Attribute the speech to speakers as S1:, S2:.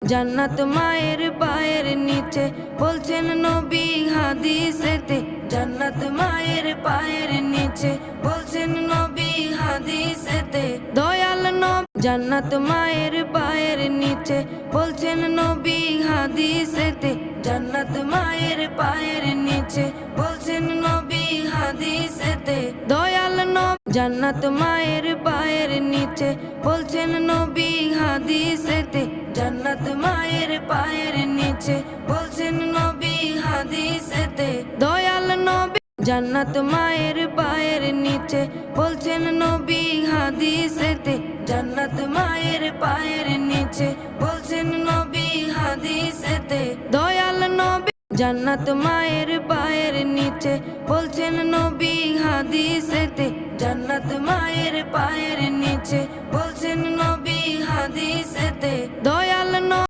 S1: জান্নাত মায়ের পায়ের নিচে বলছেন নবী হাদিসেতে। জান্নাত মায়ের পায়ের নিচে বলছেন নবী হাদিসেতে। দয়াল নবী জান্নাত মায়ের পায়ের নিচে বলছেন নবী হাদিসেতে। জান্নাত মায়ের পায়ের নিচে বলছেন নবী হাদিসেতে। দয়াল নবী জান্নাত মায়ের পায়ের নিচে বলছেন নবী হাদিসেতে। জান্নাত মায়ের পায়ের নিচে বলছেন নবী হাদিসেতে। দয়াল নবী জান্নাত মায়ের পায়ের নিচে বলছেন নবী হাদিসেতে। জান্নাত মায়ের পায়ের নিচে বলছেন নবী হাদিসেতে। দয়াল নবী জান্নাত মায়ের পায়ের নিচে বলছেন নবী হাদিসেতে। জান্নাত মায়ের পায়ের নিচে বলছেন নবী হাদিসেতে। দয়াল নবী